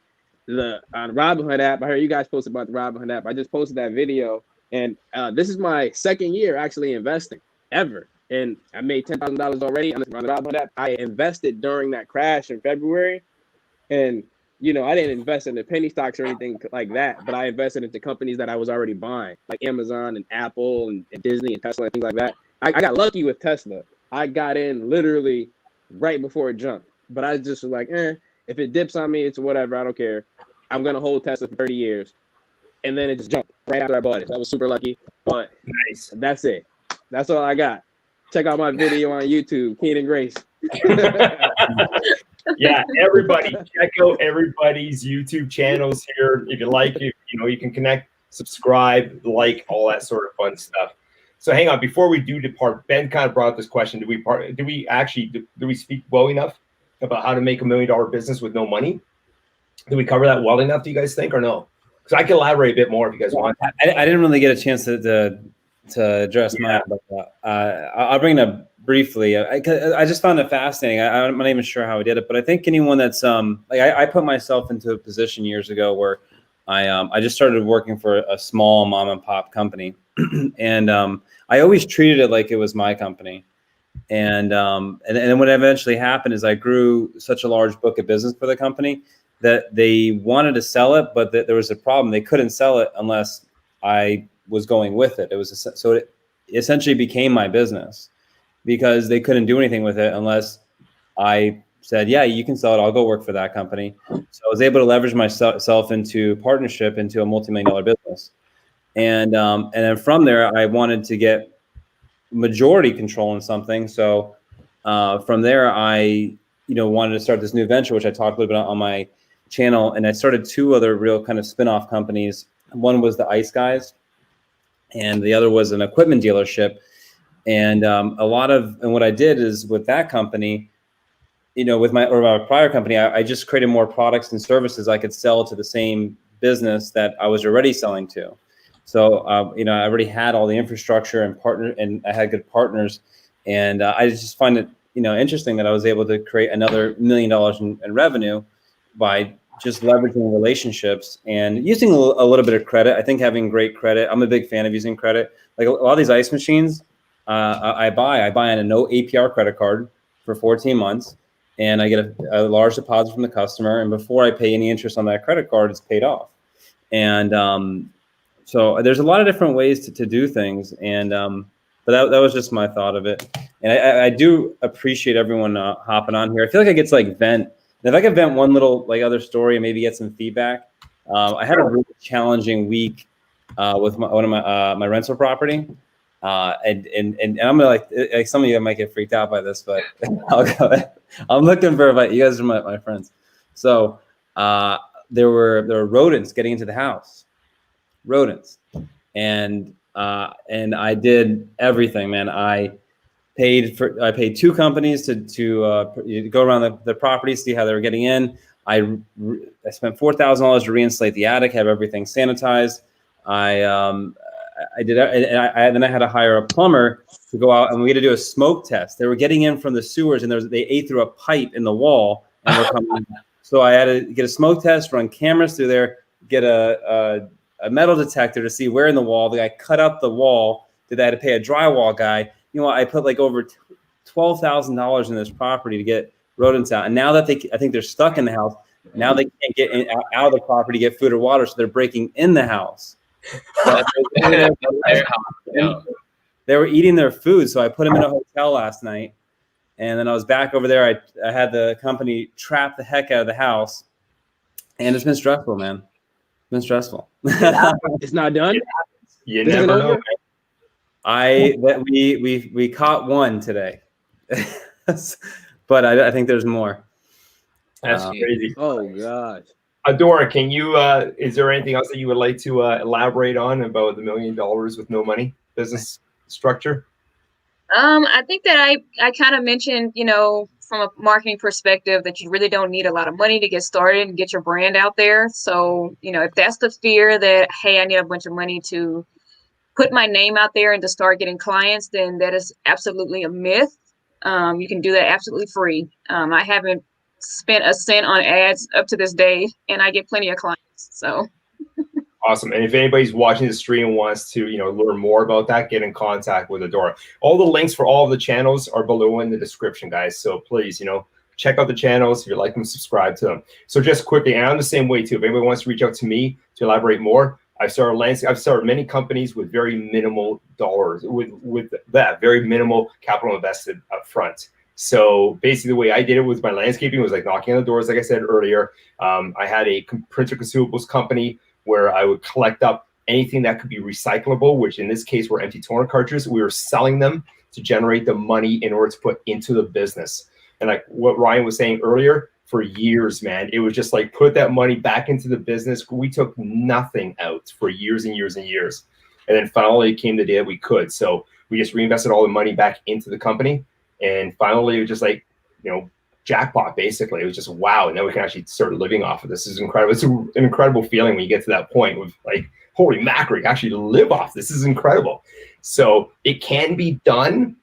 Robinhood app. I heard you guys posted about the Robinhood app. I just posted that video, and this is my second year actually investing ever, and I made $10,000 already on the Robinhood app. I invested during that crash in February, and you know, I didn't invest in the penny stocks or anything like that, but I invested into companies that I was already buying, like Amazon and Apple and Disney and Tesla and things like that. I got lucky with Tesla. I got in literally right before it jumped, but I just was like, if it dips on me, it's whatever. I don't care. I'm going to hold Tesla for 30 years. And then it just jumped right after I bought it. So I was super lucky. But Nice. That's it. That's all I got. Check out my video on YouTube, Kenan Grace. Yeah, everybody, check out everybody's YouTube channels here. If you like it, you know, you can connect, subscribe, like, all that sort of fun stuff. So hang on, before we do depart, Ben kind of brought up this question. Do we speak well enough about how to make $1 million business with no money? Did we cover that well enough, do you guys think, or no? Because I can elaborate a bit more if you guys want. I didn't really get a chance to address mine, but I'll bring it up briefly. I just found it fascinating. I'm not even sure how I did it, but I think anyone that's like I put myself into a position years ago where I just started working for a small mom and pop company, and I always treated it like it was my company. And then what eventually happened is I grew such a large book of business for the company that they wanted to sell it, but there was a problem. They couldn't sell it unless I was going with it. So it essentially became my business because they couldn't do anything with it unless I said, yeah, you can sell it. I'll go work for that company. So I was able to leverage myself into partnership into a multi-million-dollar business. And then from there, I wanted to get majority control in something. So from there, I wanted to start this new venture, which I talked a little bit on my channel. And I started 2 other real kind of spin-off companies. One was the Ice Guys, and the other was an equipment dealership. And what I did is with that company, with my prior company, I just created more products and services I could sell to the same business that I was already selling to. So, I already had all the infrastructure and I had good partners. And I just find it, interesting that I was able to create another $1 million in revenue by just leveraging relationships and using a little bit of credit. I think having great credit, I'm a big fan of using credit. Like a lot of these ice machines, I buy on a no APR credit card for 14 months, and I get a large deposit from the customer. And before I pay any interest on that credit card, it's paid off. And so there's a lot of different ways to do things. And but that was just my thought of it. And I do appreciate everyone hopping on here. I feel like I get to like vent. And if I could vent one little like other story and maybe get some feedback. I had a really challenging week with one of my rental property. And I'm gonna like some of you might get freaked out by this, but I'll go. I'm looking for you guys are my friends. So there were rodents getting into the house, and I did everything, man. I paid 2 companies to go around the property, see how they were getting in. I spent $4,000 to reinsulate the attic, have everything sanitized. I did, and then I had to hire a plumber to go out, and we had to do a smoke test. They were getting in from the sewers, and they ate through a pipe in the wall, and were coming. So I had to get a smoke test, run cameras through there, get a metal detector to see where in the wall. The guy cut up the wall. I had to pay a drywall guy. You know, I put like over $12,000 in this property to get rodents out, and now that I think they're stuck in the house. Now they can't get out of the property, get food or water, so they're breaking in the house. They were eating their food, so I put them in a hotel last night, and then I was back over there. I had the company trap the heck out of the house, and it's been stressful, man. It's been stressful. It's not done. You never know. We caught one today, but I think there's more. That's crazy. Oh gosh. Adora, can you? Is there anything else that you would like to elaborate on about the $1 million with no money business structure? I think that I kind of mentioned, you know, from a marketing perspective, that you really don't need a lot of money to get started and get your brand out there. So, you know, if that's the fear that, hey, I need a bunch of money to put my name out there and to start getting clients, then that is absolutely a myth. You can do that absolutely free. I haven't spent a cent on ads up to this day, and I get plenty of clients. So awesome. And if anybody's watching the stream and wants to, you know, learn more about that, get in contact with Adora. All the links for all of the channels are below in the description, guys. So please, you know, check out the channels. If you like them, subscribe to them. So just quickly, and I'm the same way too. If anybody wants to reach out to me to elaborate more, I've started many companies with very minimal dollars, with that very minimal capital invested up front. So basically the way I did it with my landscaping was like knocking on the doors, like I said earlier. I had a printer consumables company where I would collect up anything that could be recyclable, which in this case were empty toner cartridges. We were selling them to generate the money in order to put into the business. And like what Ryan was saying earlier, for years, man, it was just like put that money back into the business. We took nothing out for years and years and years. And then finally came the day that we could. So we just reinvested all the money back into the company. And finally, it was just like, you know, jackpot, basically. It was just, wow. And now we can actually start living off of this. This is incredible. It's an incredible feeling when you get to that point with like, holy mackerel, you actually live off this. This is incredible. So it can be done.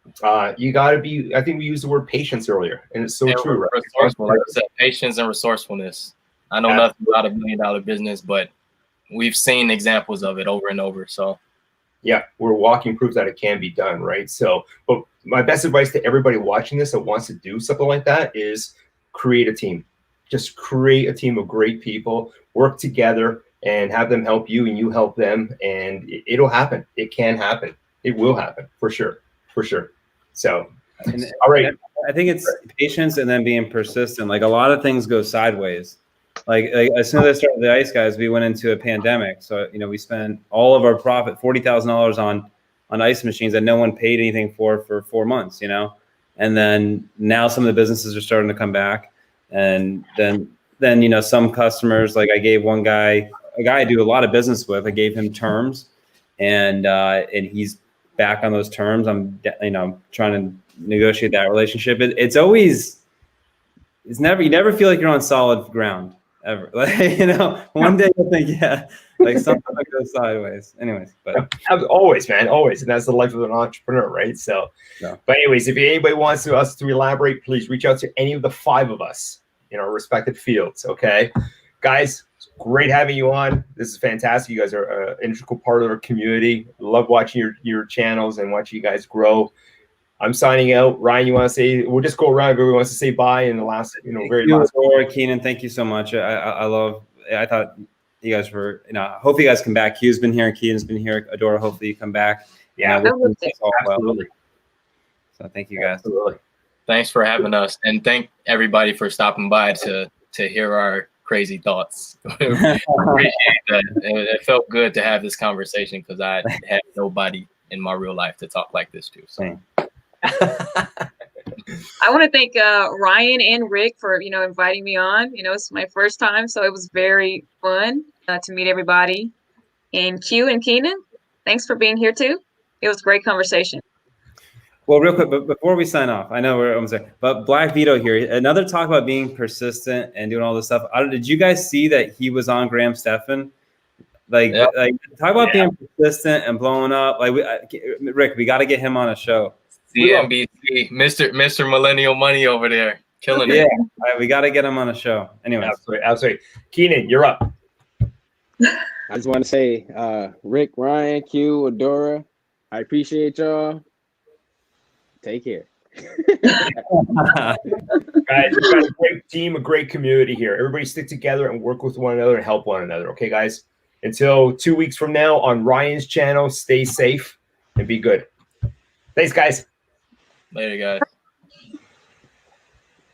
You got to be, I think we used the word patience earlier, and it's so true, right? Resourceful, like I said, patience and resourcefulness. I know nothing about $1 million business, but we've seen examples of it over and over. So yeah, we're walking proof that it can be done, right? So, but my best advice to everybody watching this that wants to do something like that is create a team. Just create a team of great people, work together, and have them help you and you help them, and it'll happen. It can happen. It will happen for sure. For sure. So, all right. I think it's patience and then being persistent. Like a lot of things go sideways. Like as soon as I started the Ice Guys, we went into a pandemic. So, you know, we spent all of our profit, $40,000 on ice machines that no one paid anything for 4 months, you know? And then now some of the businesses are starting to come back. And then, you know, some customers, like I gave one guy, a guy I do a lot of business with, I gave him terms and he's back on those terms. I'm, you know, trying to negotiate that relationship. You never feel like you're on solid ground ever. Like, you know, one day you'll think, yeah, like something like goes sideways. Anyways, but always, man, always. And that's the life of an entrepreneur, right? So, yeah. But anyways, if anybody wants us to elaborate, please reach out to any of the 5 of us in our respective fields, okay? guys, it's great having you on. This is fantastic. You guys are an integral part of our community. Love watching your channels and watching you guys grow. I'm signing out. Ryan, you want to say? We'll just go around. Everyone wants to say bye in the last, very last. Kenan, thank you so much. I thought you guys were, hope you guys come back. Q's been here, Kenan's been here. Adora, hopefully you come back. Yeah, absolutely. So thank you guys. Absolutely. Thanks for having us, and thank everybody for stopping by to hear our crazy thoughts. Appreciate that. It felt good to have this conversation because I had nobody in my real life to talk like this to. So. I want to thank Ryan and Rick for inviting me on. It's my first time, so it was very fun to meet everybody. And Q and Kenan, thanks for being here too. It was a great conversation. Well, real quick, but before we sign off, I know we're almost there, but Black Vito here, another talk about being persistent and doing all this stuff. Did you guys see that he was on Graham Stephan? Talk about being persistent and blowing up. Rick, we got to get him on a show. CNBC, Mr. Millennial Money over there, killing it. Yeah, we got to get him on a show. Anyway, absolutely. Kenan, you're up. I just want to say, Rick, Ryan, Q, Adora, I appreciate y'all. Take care. Guys, we've got a great team, a great community here. Everybody stick together and work with one another and help one another. Okay, guys? Until 2 weeks from now on Ryan's channel, stay safe and be good. Thanks, guys. Later, guys.